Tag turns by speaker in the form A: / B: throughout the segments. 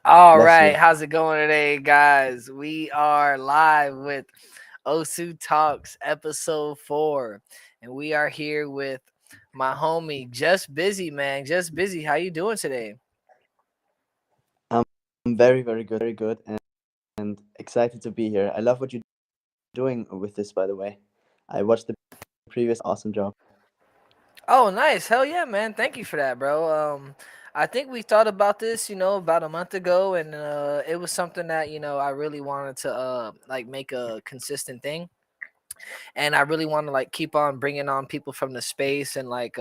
A: All
B: Bless
A: right,
B: you.
A: how's it going today, guys? We are live with Osu Talks episode 4, and we are here with my homie, Just Busy, man. Just Busy, how you doing today?
B: I'm very good, and excited to be here. I love what you're doing with this, by the way. I watched the previous awesome job.
A: Oh, nice. Hell yeah, man. Thank you for that, bro. I think we thought about this, about a month ago, and it was something that I really wanted to like make a consistent thing, and I really want to like keep on bringing on people from the space and like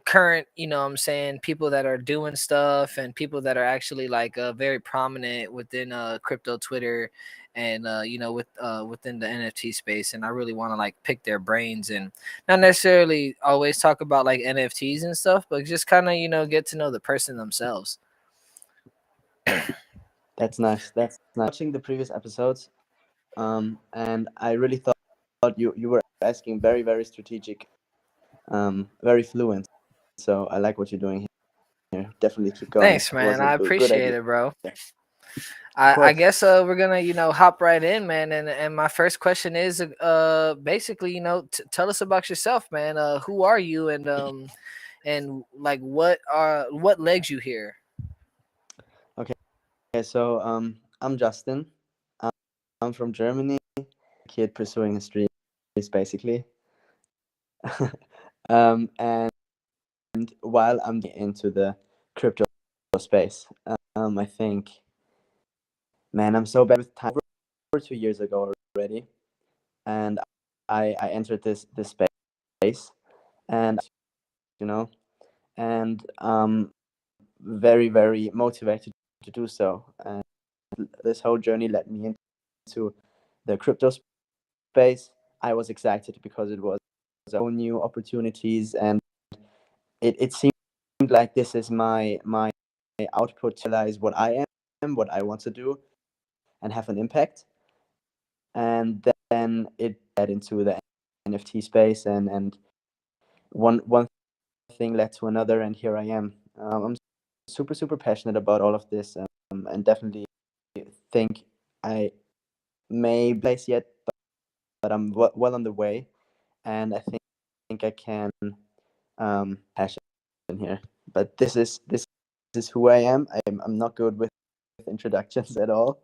A: current, what I'm saying, people that are doing stuff and people that are actually like very prominent within crypto Twitter and within the NFT space. And I really want to like pick their brains and not necessarily always talk about like NFTs and stuff, but just kind of get to know the person themselves.
B: That's nice. That's nice. Watching the previous episodes, and I really thought you were asking very strategic, very fluent. So I like what you're doing here. Definitely keep going.
A: Thanks,
B: It was
A: man.
B: a
A: I
B: good
A: appreciate
B: idea.
A: it, bro.
B: Of
A: I
B: course.
A: guess we're gonna hop right in, man. And my first question is basically tell us about yourself, man. Who are you, and like what legs you here?
B: Okay. So I'm Justin. Um, I'm from Germany. Kid pursuing his dreams, basically. And while I'm into the crypto space, I think, man, I'm so bad with time. Over 2 years ago already, and I entered this space, and you know, and very motivated to do so. And this whole journey led me into the crypto space. I was excited because it was all new opportunities, and it seemed like this is my output to realize what I am, what I want to do, and have an impact. And then it led into the NFT space, and one thing led to another, and here I am. I'm super passionate about all of this, and definitely think I may place yet, but I'm well on the way, and I think I can passion here. But this is who I am. I'm not good with introductions at all.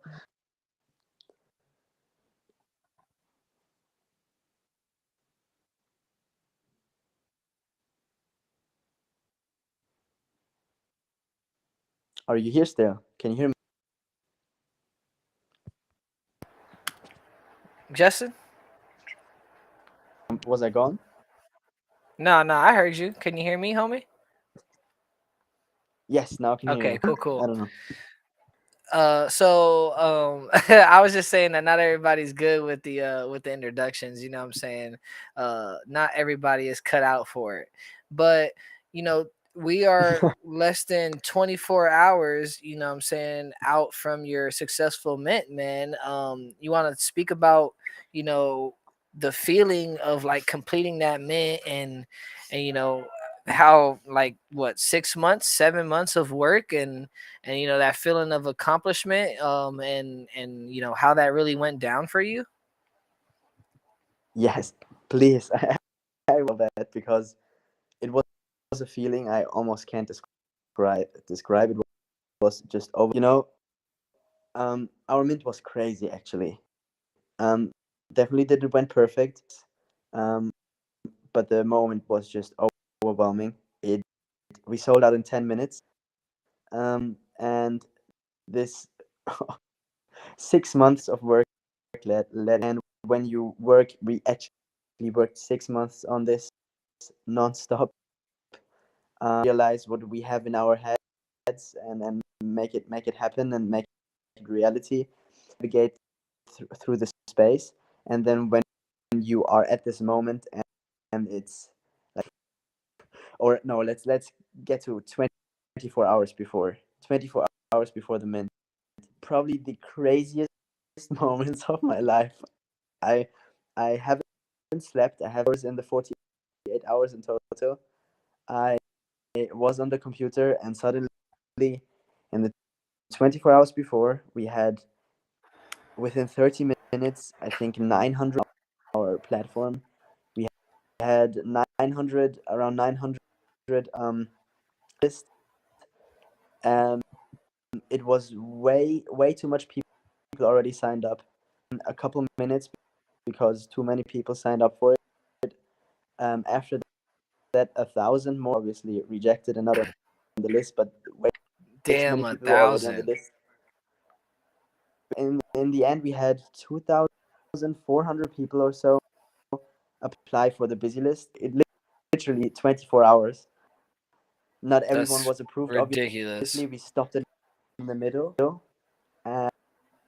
B: Are you here still? Can you hear me?
A: Justin?
B: Was I gone?
A: No, no, I heard you. Can you hear me, homie?
B: Yes, now I can hear
A: Okay,
B: you.
A: cool,
B: I
A: cool.
B: don't know.
A: I was just saying that not everybody's good with the introductions, you know what I'm saying? Not everybody is cut out for it. But, you know, we are less than 24 hours, you know what I'm saying, out from your successful mint, man. You want to speak about, you know, the feeling of like completing that mint and how like what 6 months 7 months of work and that feeling of accomplishment and how that really went down for you.
B: Yes, please. I will that because it was a feeling I almost can't describe. It was just over. Our mint was crazy actually. Definitely didn't went perfect. Um, but the moment was just overwhelming. It We sold out in 10 minutes. And this 6 months of work led and when you work, we actually worked 6 months on this nonstop. Realize what we have in our heads and make it happen and make it reality. Navigate through the space, and then when you are at this moment, and it's like, or no, let's get to 24 hours before 24 hours before the mint. Probably the craziest moments of my life. I I haven't slept. I have hours in the 48 hours in total. I was on the computer, and suddenly, in the 24 hours before, we had within 30 minutes, I think 900 our platform. We had 900 around 900 list. It was way too much people already signed up. A couple minutes because too many people signed up for it. After that, 1,000 more obviously rejected and not on the list, but way too
A: Damn,
B: many
A: a
B: people were already on the
A: thousand.
B: list. In the end, we had 2,400 people or so apply for the busy list. It literally 24 hours. Not everyone
A: That's
B: was approved.
A: ridiculous.
B: Obviously, we stopped it in the middle,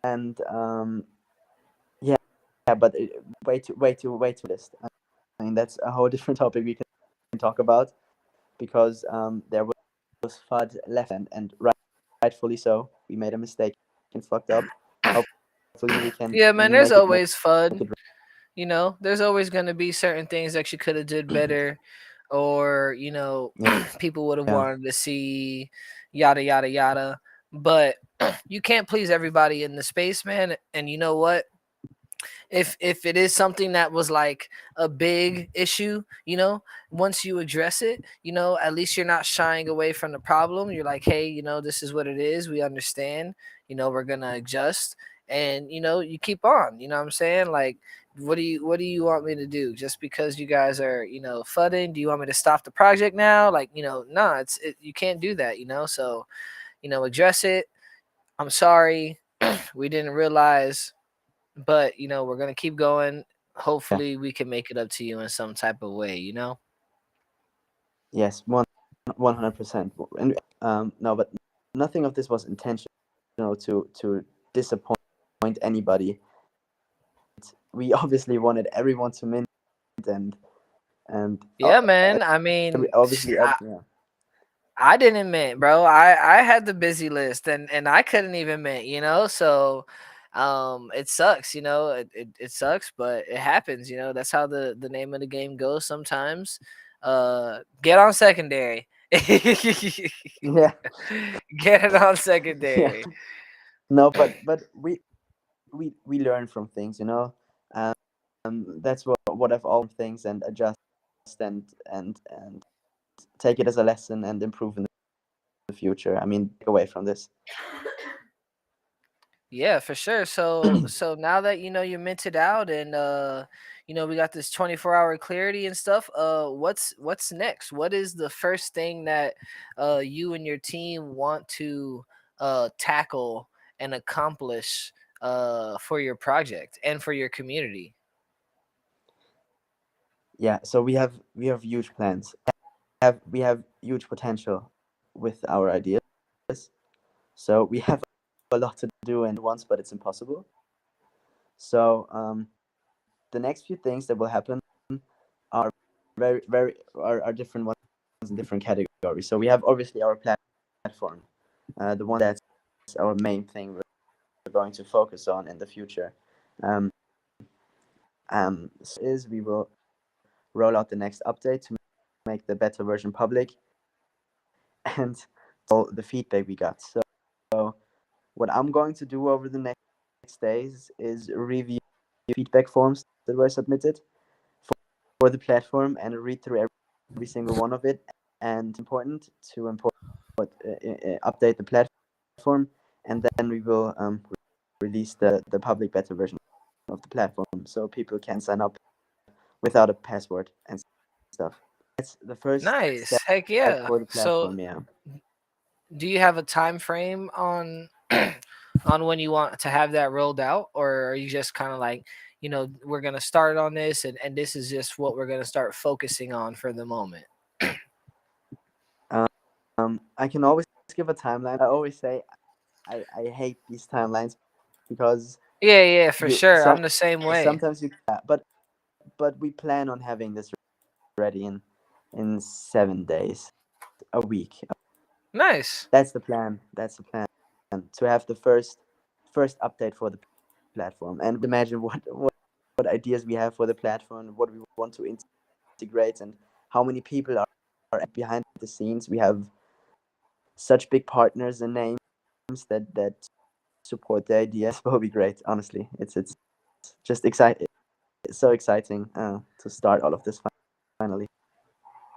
B: and yeah, but way too list. I mean, that's a whole different topic we can talk about because there was FUD left and rightfully so. We made a mistake and fucked up. Hopefully, we can
A: Yeah, man. There's
B: make it
A: always
B: make
A: FUD.
B: it.
A: You know, there's always going to be certain things that you could have did better, or people would have
B: Yeah.
A: wanted to see, yada yada yada. But you can't please everybody in the space, man. And you know what? If it is something that was like a big issue, once you address it, at least you're not shying away from the problem. You're like, hey, this is what it is. We understand. We're gonna adjust, and you keep on. You know what I'm saying? Like, what do you want me to do? Just because you guys are fudding, do you want me to stop the project now? Like, nah, you can't do that. So address it. I'm sorry. We didn't realize, but we're gonna keep going.
B: Yeah.
A: Hopefully we can make it up to you in some type of way.
B: Yes. 100%. And no, but nothing of this was intentional to disappoint anybody. We obviously wanted everyone to mint and
A: Yeah, man. I mean,
B: obviously yeah.
A: I didn't mint, bro. I had the busy list, and I couldn't even mint. So it sucks. It sucks, but it happens. That's how the name of the game goes sometimes. Get on secondary.
B: Yeah.
A: Get it on
B: Yeah.
A: secondary.
B: No, but we learn from things, that's what I've all things and adjust and take it as a lesson and improve in the future. I mean, take away from this.
A: Yeah, for sure. So now that you minted out, and we got this 24-hour clarity and stuff, what's next? What is the first thing that you and your team want to tackle and accomplish for your project and for your community?
B: Yeah, so we have huge plans. We have huge potential with our ideas. So we have a lot to do and once, but it's impossible. So the next few things that will happen are are different ones in different categories. So we have obviously our platform, the one that's our main thing we're going to focus on in the future. Um, is we will roll out the next update to make the beta version public and all the feedback we got. So what I'm going to do over the next days is review feedback forms that were submitted for the platform and read through every single one of it. And important to update the platform, and then we will release the public beta version of the platform so people can sign up without a password and stuff. That's the first
A: Nice.
B: step
A: Heck yeah.
B: for the
A: So
B: platform. Yeah.
A: do you have a time frame on on when you want to have that rolled out, or are you just kind of like, we're gonna start on this, and this is just what we're gonna start focusing on for the moment?
B: I can always give a timeline. I always say I hate these timelines because
A: Yeah, yeah, for
B: you
A: sure. I'm the same way.
B: sometimes you but we plan on having this ready in 7 days, a week.
A: Nice.
B: That's the plan. That's the plan to have the first update for the platform and imagine what ideas we have for the platform, what we want to integrate, and how many people behind the scenes. We have such big partners and names that support the idea. This will be great. Honestly, it's just exciting. It's so exciting to start all of this finally.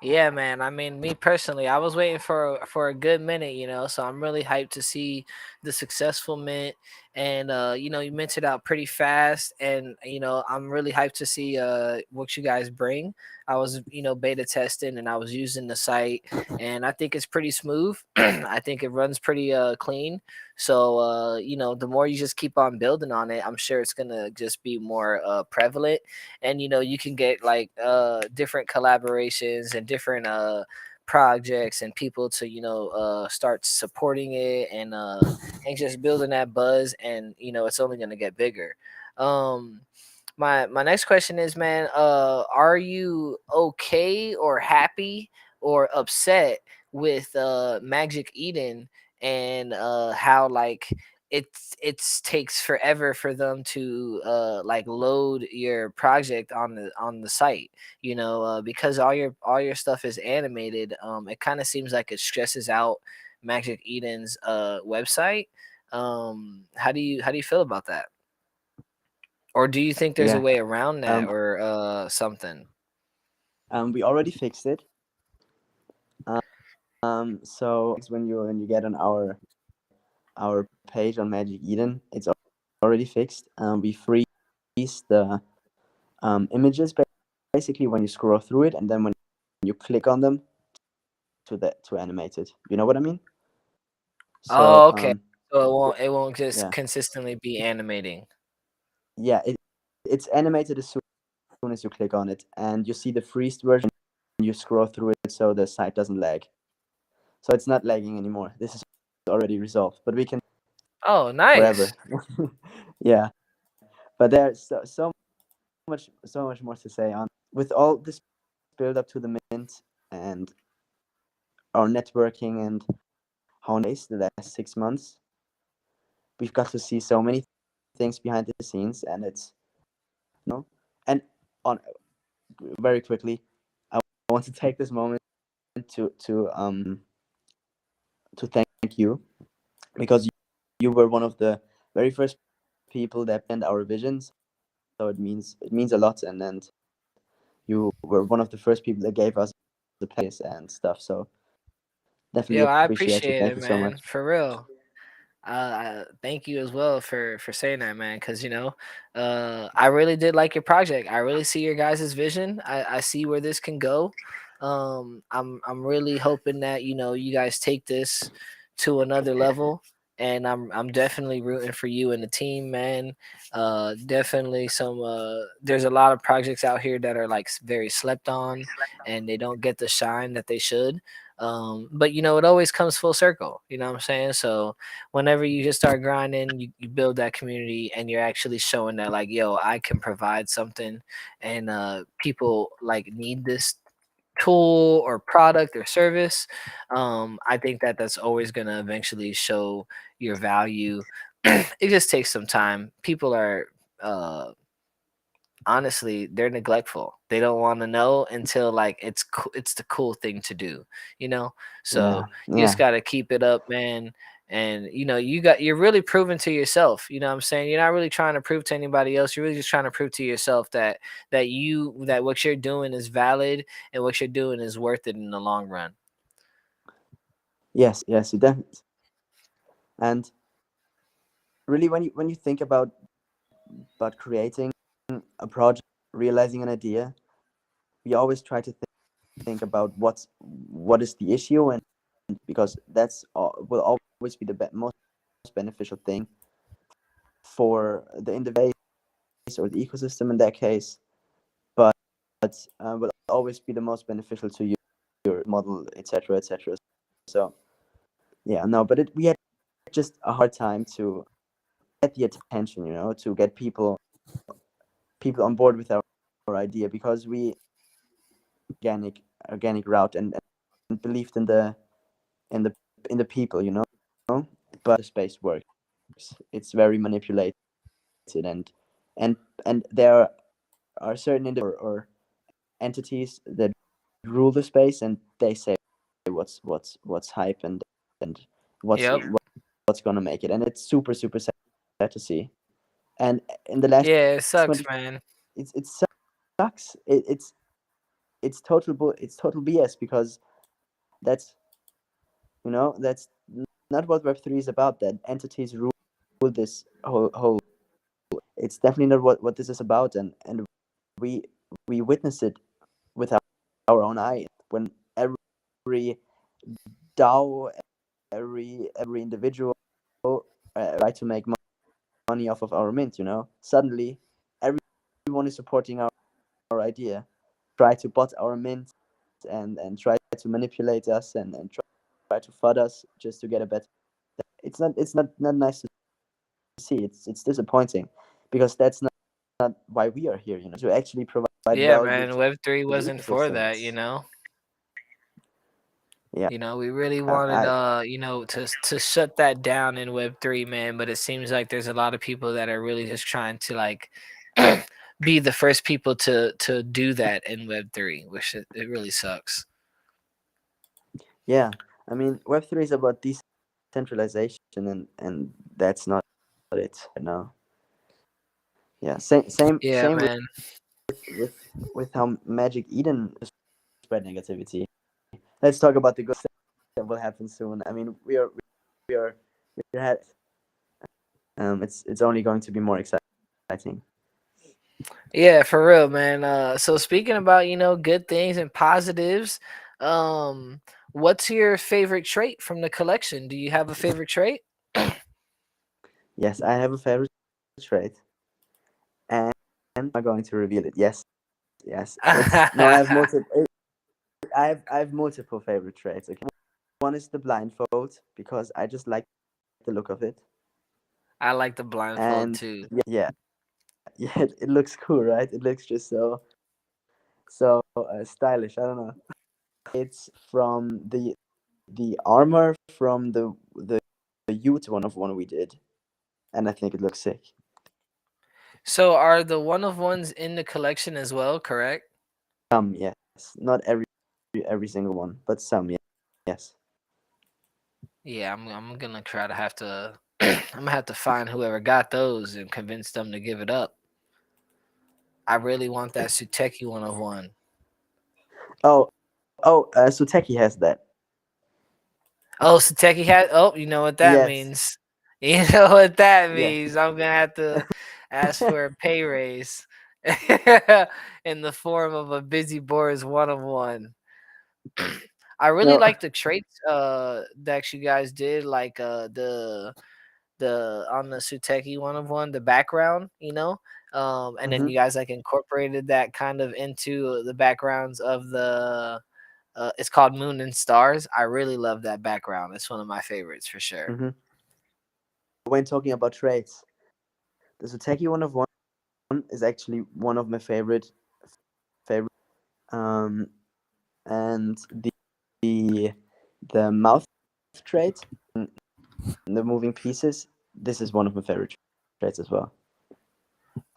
A: Yeah, man. I mean, me personally, I was waiting for a good minute, so I'm really hyped to see the successful mint. And you minted out pretty fast, and I'm really hyped to see what you guys bring. I was, beta testing, and I was using the site, and I think it's pretty smooth. I think it runs pretty clean. So the more you just keep on building on it, I'm sure it's gonna just be more prevalent. And you can get like different collaborations and different projects and people to start supporting it, and just building that buzz, and it's only going to get bigger. Um my next question is, man, are you okay or happy or upset with Magic Eden, and how like it takes forever for them to like load your project on the site, because all your stuff is animated. It kind of seems like it stresses out Magic Eden's website. How do you feel about that? Or do you think there's a
B: Yeah.
A: way around that,
B: Um.
A: or something?
B: We already fixed it. So when you get on our page on Magic Eden, it's already fixed. We freeze the images basically when you scroll through it, and then when you click on them to animate it. You know what I mean? So
A: Oh, okay. So it won't just
B: yeah,
A: consistently be animating.
B: yeah. It's animated as soon as you click on it, and you see the freezed version. You scroll through it so the site doesn't lag. So it's not lagging anymore. This is already resolved, but we can
A: Oh,
B: forever.
A: nice.
B: Yeah, but there's so much more to say on with all this build up to the mint and our networking and how nice the last 6 months. We've got to see so many things behind the scenes, and it's and on very quickly, I want to take this moment to thank you because you were one of the very first people that planned our visions. So it means a lot, and you were one of the first people that gave us the place and stuff. So definitely
A: Yo, I
B: appreciate you.
A: appreciate
B: Thank
A: it,
B: you so
A: man.
B: much.
A: For real. Thank you as well for saying that, man. Because I really did like your project. I really see your guys' vision. I see where this can go. I'm really hoping that you guys take this to another level, and I'm definitely rooting for you and the team, man. Definitely some. There's a lot of projects out here that are like very slept on, and they don't get the shine that they should. But it always comes full circle. You know what I'm saying? So whenever you just start grinding, you build that community, and you're actually showing that, like, yo, I can provide something, and people like need this tool or product or service. I think that that's always going to eventually show your value. It just takes some time. People are uh honestly, they're neglectful. They don't want to know until like it's the cool thing to do, you know? So
B: Yeah,
A: you just
B: yeah,
A: got to keep it up, man. And you're really proving to yourself, you know what I'm saying? You're not really trying to prove to anybody else. You're really just trying to prove to yourself that what you're doing is valid, and what you're doing is worth it in the long run.
B: yes, yes, you definitely. And really, when you think about creating a project, realizing an idea, we always try to think about what is the issue, and because will always be the most beneficial thing for the individual or the ecosystem in that case, but will always be the most beneficial to your model, etc., etc. So yeah, no, but we had just a hard time to get the attention, to get people on board with our idea because we organic route and believed in the in the people, but the space works. It's very manipulated, and and and there are certain or entities that rule the space, and they say what's hype and what's
A: Yep.
B: what's gonna make it, and it's super sad to see. And in the last
A: Yeah, it sucks,
B: 20,
A: man.
B: it sucks. It's total BS, because that's that's not what Web3 is about. That entities rule this whole. It's definitely not what this is about, and we we witness it with our own eyes when every DAO, every individual try to make money off of our mint. Suddenly everyone is supporting our idea, try to bot our mint, and try to manipulate us, and try to fud us just to get a better. It's not nice to see. It's disappointing, because that's not why we are here. To actually provide
A: Yeah,
B: value
A: man. Web3
B: to the
A: wasn't for that,
B: ecosystems. Yeah,
A: We really
B: I,
A: wanted
B: I
A: to shut that down in Web3, man, but it seems like there's a lot of people that are really just trying to like be the first people to do that in Web3, which it really sucks.
B: yeah. I mean, Web3 is about decentralization, and that's not it right now. Yeah,
A: Yeah,
B: same
A: man.
B: with with how Magic Eden spread negativity. Let's talk about the good stuff that will happen soon. I mean, we are we had it's only going to be more exciting.
A: Yeah, for real, man. So speaking about good things and positives, um, what's your favorite trait from the collection? Do you have a favorite trait?
B: Yes, I have a favorite trait, and I'm not going to reveal it. Yes, yes. It's no. I have multiple. I have multiple favorite traits. Okay, one is the blindfold, because I just like the look of it,
A: I like the blindfold
B: and
A: too.
B: yeah, yeah. It looks cool, right? It looks just so stylish. I don't know. It's from the armor from the youth one we did, and I think it looks sick.
A: So are the one of ones in the collection as well, correct?
B: Yes, not every single one, but some. Yes.
A: Yeah, I'm gonna try to have to I'm gonna have to find whoever got those and convince them to give it up. I really want that Suteki one of one.
B: Oh, Suteki has that.
A: Oh, Suteki had. Oh, you know what that
B: Yes.
A: means. You know what that
B: Yeah.
A: means. I'm gonna have to ask for a pay raise in the form of a Busy Boars one of one. I really
B: No.
A: like the traits that you guys did, like the on the Suteki one of one, the background, and then
B: Hmm.
A: you guys like incorporated that kind of into the backgrounds of the it's called Moon and Stars. I really love that background. It's one of my favorites for sure.
B: Hmm. When talking about traits, the Suteki one of one is actually one of my favorite. Um, and the the mouth trait, the moving pieces. This is one of my favorite traits as well.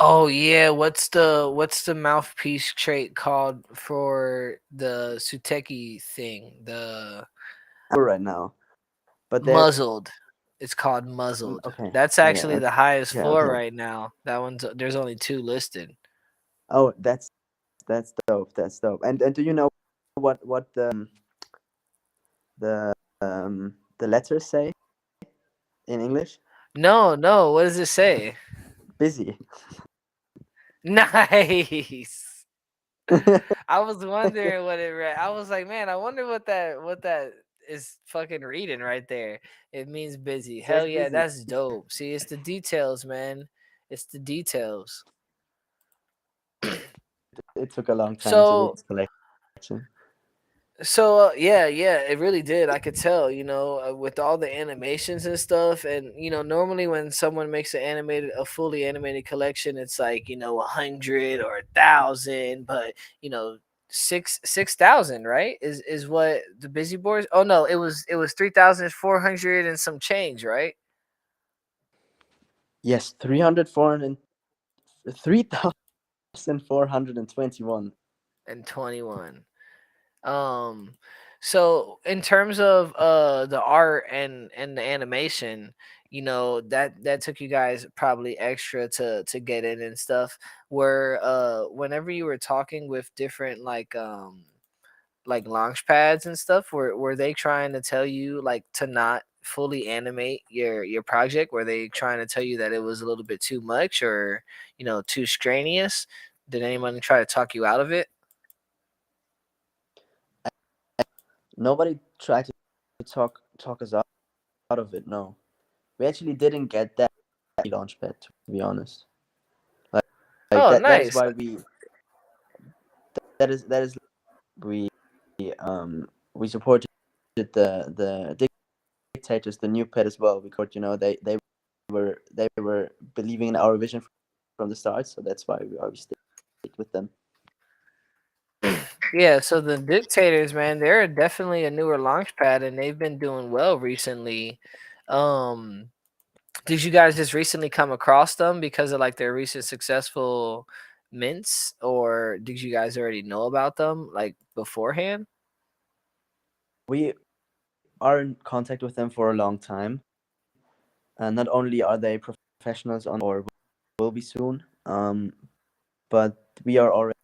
A: Oh yeah, what's the mouthpiece trait called for the Suteki thing? The
B: Right now, but there.
A: muzzled. It's called muzzled.
B: Okay.
A: That's
B: Yeah.
A: actually the highest
B: Okay.
A: floor
B: Okay.
A: right now. That one's there's only two listed.
B: Oh, that's dope. That's dope. And do you know what the the letters say in English?
A: No, no. What does it say?
B: Busy.
A: Nice. I was wondering what it read. I was like, man, I wonder what that is fucking reading right there. It means busy.
B: It
A: Hell
B: says
A: yeah,
B: busy.
A: that's dope. See, it's the details, man. It's the details.
B: It took a long time to get
A: So
B: this collection.
A: yeah, yeah, it really did. I could tell, with all the animations and stuff, and normally when someone makes a fully animated collection, it's like 100 or 1,000, but six thousand, right? Is what the Busy Boys? Oh no, it was 3,400 and some change, right?
B: Yes, 3,421.
A: And 21. Um, so in terms of the art and the animation, that took you guys probably extra to get in and stuff. Where whenever you were talking with different like launch pads and stuff, were they trying to tell you like to not fully animate your project? Were they trying to tell you that it was a little bit too much, or too strenuous? Did anyone try to talk you out of it?
B: Nobody tried to talk us out of it. No, we actually didn't get that launchpad, to be honest. Like
A: Oh,
B: that is
A: nice.
B: why that is we we supported the dictators, the new pet as well, because they were believing in our vision from the start, so that's why we always stick with them.
A: Yeah, so the dictators, man, they're definitely a newer launch pad and they've been doing well recently. Um, did you guys just recently come across them because of like their recent successful mints, or did you guys already know about them like beforehand?
B: We are in contact with them for a long time, and not only are they professionals on or will be soon, but we are already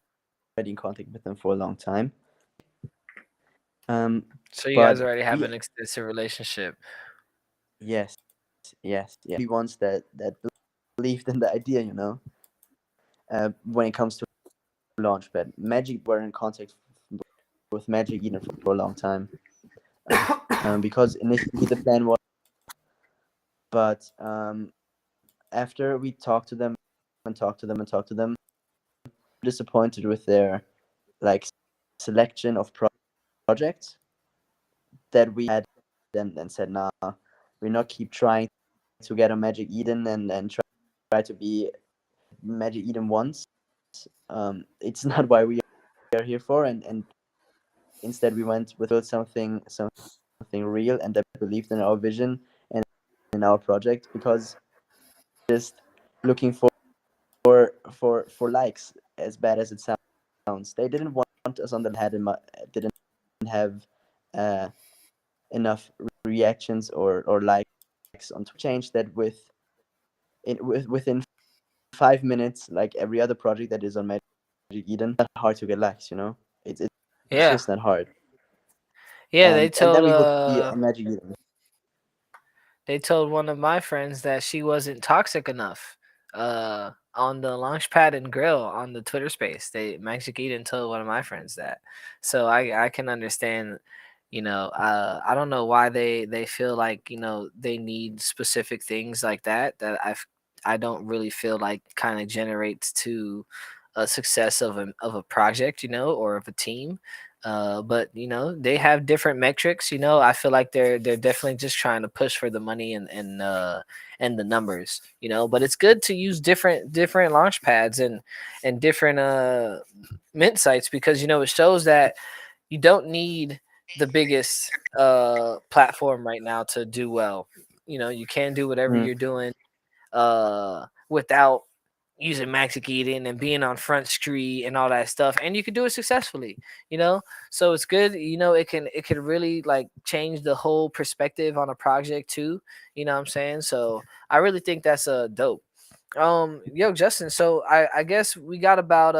B: in contact with them for a long time. Um,
A: So you guys
B: but
A: already have
B: we
A: an extensive relationship.
B: yes, yes, yeah, we ones that believed in the idea, when it comes to Launchpad. Magic were in contact with Magic Eden for a long time, because initially the plan was, but after we talked to them and talked to them and talked to them, disappointed with their like selection of projects that we had, and said, nah, we're not keep trying to get a Magic Eden and try to be Magic Eden once. It's not why we are here for, and instead we went with something real and that believed in our vision and in our project, because just looking for likes, as bad as it sounds. They didn't want us on the didn't have uh, enough reactions or likes on change that within 5 minutes, like every other project that is on Magic Eden. Not hard to get likes, it's
A: Yeah.
B: just not hard.
A: Yeah,
B: And then we would be on Magic Eden.
A: they told one of my friends that she wasn't toxic enough. On the Launchpad and Grill on the Twitter space, Magic Eden told one of my friends that. So I can understand. I don't know why they feel like they need specific things like that. I don't really feel like kind of generates to a success of a project, or of a team. But they have different metrics. I feel like they're definitely just trying to push for the money and the numbers. But it's good to use different launch pads and different mint sites, because it shows that you don't need the biggest platform right now to do well. You can do whatever
B: Mm.
A: you're doing without using Magic Eden and being on Front Street and all that stuff, and you can do it successfully. So it's good. It can really like change the whole perspective on a project too. What I'm saying? So I really think that's dope. Yo, Justin. So I guess we got about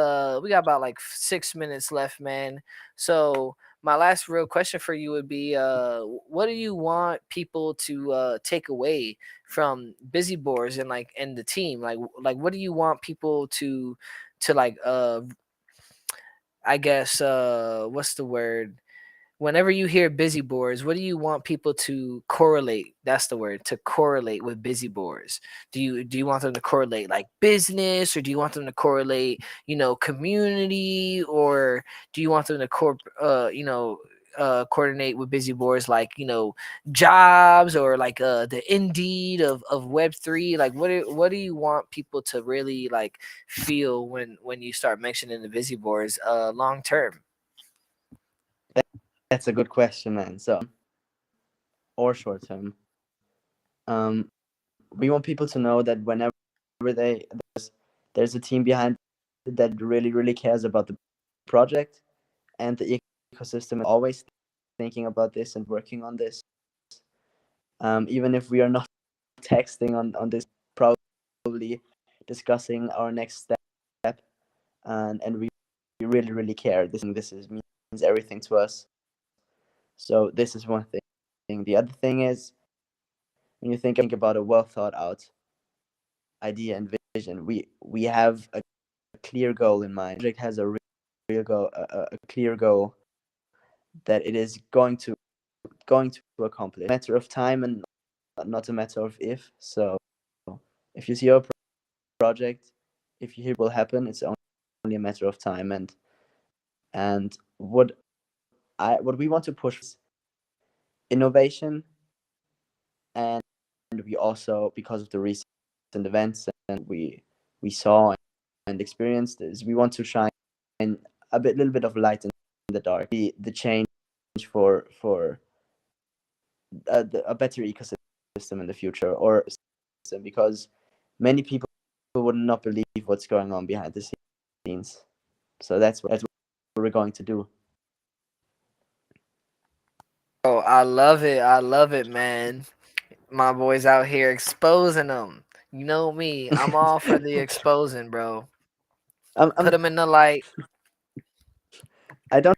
A: like 6 minutes left, man. So my last real question for you would be, what do you want people to take away from Busy Boars and the team? Like what do you want people to like I guess what's the word? Whenever you hear Busy Boars, what do you want people to correlate? That's the word, to correlate with Busy Boars. Do you want them to correlate like business, or do you want them to correlate, community, or do you want them to coordinate with Busy Boars like jobs, or like the Indeed of Web3? Like what do you want people to really like feel when you start mentioning the Busy Boars long term?
B: That's a good question, man. So, or short term, we want people to know that whenever there's a team behind it that really cares about the project and the ecosystem is always thinking about this and working on this. Even if we are not texting on this, probably discussing our next step, and we really really care. This is means everything to us. So this is one thing. The other thing is, when you think about a well thought out idea and vision, we have a clear goal in mind. The project has a real goal, a clear goal that it is going to accomplish. A matter of time and not a matter of if. So if you see our project, if you hear will happen, it's only a matter of time. And what we want to push is innovation, and we also, because of the recent events and we saw and experienced, is we want to shine little bit of light in the dark, the change for a better ecosystem in the future, or because many people would not believe what's going on behind the scenes. So that's what we're going to do.
A: Oh, I love it. I love it, man. My boys out here exposing them. You know me. I'm all for the exposing, bro. Put
B: I'm
A: them in the light.
B: I don't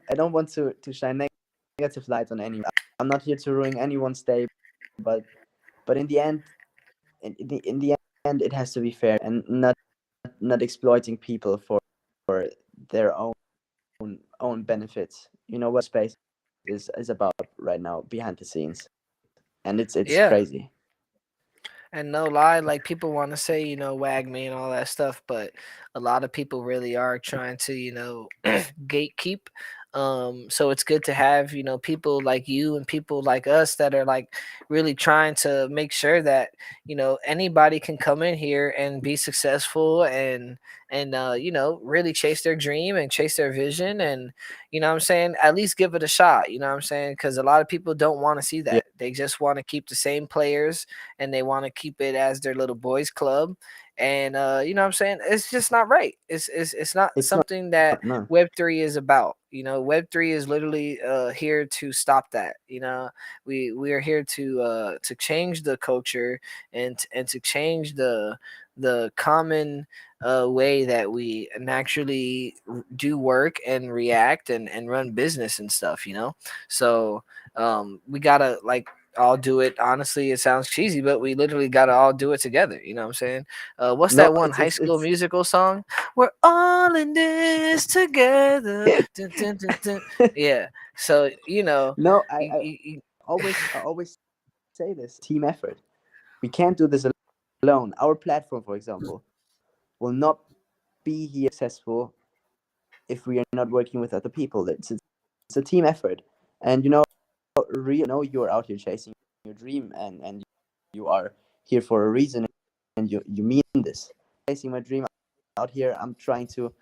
B: I don't want to shine negative light on anyone. I'm not here to ruin anyone's day, but in the end, in the end, it has to be fair and not exploiting people for their own benefits. You know what space is about right now behind the scenes, and it's
A: Yeah.
B: crazy.
A: And no lie, like people want to say, wag me and all that stuff, but a lot of people really are trying to, gatekeep. So it's good to have, people like you and people like us that are like really trying to make sure that, anybody can come in here and be successful and really chase their dream and chase their vision and what I'm saying, at least give it a shot, what I'm saying? Because a lot of people don't want to see
B: Yeah,
A: that. They just want to keep the same players and they want to keep it as their little boys club. And what I'm saying, it's just not right. It's not
B: it's not,
A: something that
B: no.
A: Web3 is about. Web3 is literally here to stop that. We are here to change the culture and to change the common way that we naturally do work and react and run business and stuff. So we gotta like all do it. Honestly, it sounds cheesy, but we literally gotta all do it together. You know what I'm saying? What's
B: No,
A: that one High School
B: it's
A: Musical song? We're all in this together. Dun, dun, dun, dun. Yeah. So
B: no. I always say this: team effort. We can't do this alone. Our platform, for example, will not be here successful if we are not working with other people. It's a team effort, and know you're out here chasing your dream, and you are here for a reason, and you mean this. Chasing my dream out here, I'm trying to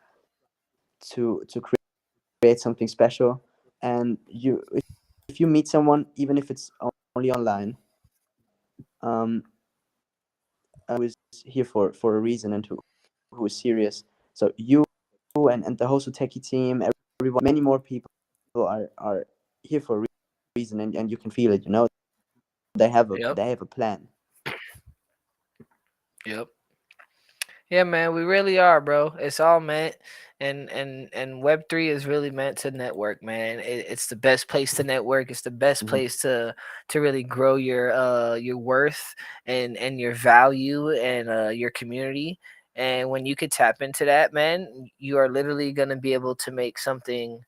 B: create something special, and if you meet someone, even if it's only online, um who is here for a reason and who is serious. So you and the whole Techie team, everyone, many more people are here for a reason, and you can feel it.
A: Yep.
B: They have a plan.
A: Yep. Yeah, man, we really are, bro. It's all meant, and Web3 is really meant to network, man. It's the best place to network. It's the best
B: Mhm.
A: place to really grow your worth and your value and your community. And when you could tap into that, man, you are literally gonna be able to make something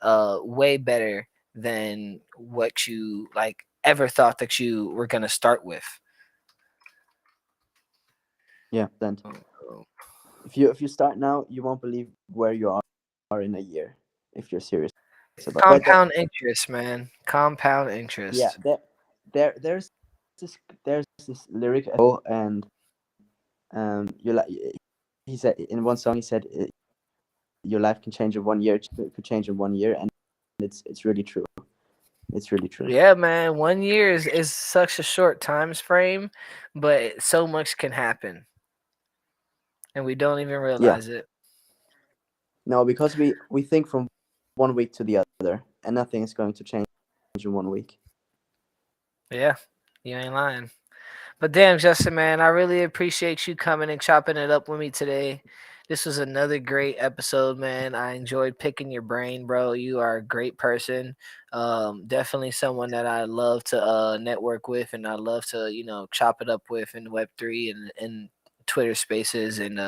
A: way better than what you like ever thought that you were gonna start with.
B: Yeah, and
A: Oh.
B: if you start now, you won't believe where you are in a year if you're serious about. But
A: Compound interest, man. Compound
B: yeah,
A: interest.
B: this there's this lyric as well, and you like he said in one song, he said your life can change in 1 year. It could change in 1 year, and it's really true. It's really true.
A: Yeah, man. 1 year is such a short time frame, but so much can happen, and we don't even
B: Yeah.
A: realize it.
B: No, because we think from one week to the other, and nothing is going to change in 1 week.
A: Yeah, you ain't lying. But damn, Justin, man, I really appreciate you coming and chopping it up with me today. This was another great episode, man. I enjoyed picking your brain, bro. You are a great person. Definitely someone that I love to network with, and I love to, chop it up with in Web3 and Twitter Spaces, and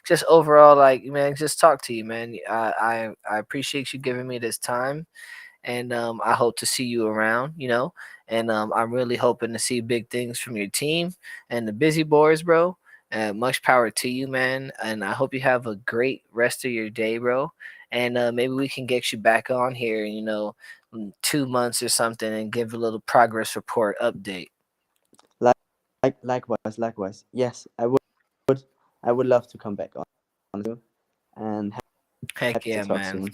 A: just overall, like, man, just talk to you, man. I appreciate you giving me this time, and I hope to see you around, and I'm really hoping to see big things from your team and the Busy Boars, bro. Much power to you, man, and I hope you have a great rest of your day, bro. And maybe we can get you back on here, 2 months or something, and give a little progress report update.
B: Likewise. Yes, I would love to come back on too, and
A: Heck
B: happy to
A: yeah,
B: talk
A: man.
B: soon.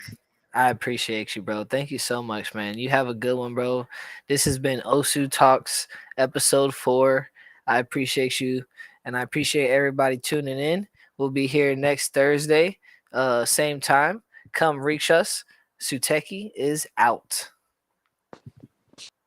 A: I appreciate you, bro. Thank you so much, man. You have a good one, bro. This has been Osu Talks episode 4. I appreciate you, and I appreciate everybody tuning in. We'll be here next Thursday, same time. Come reach us. Suteki is out.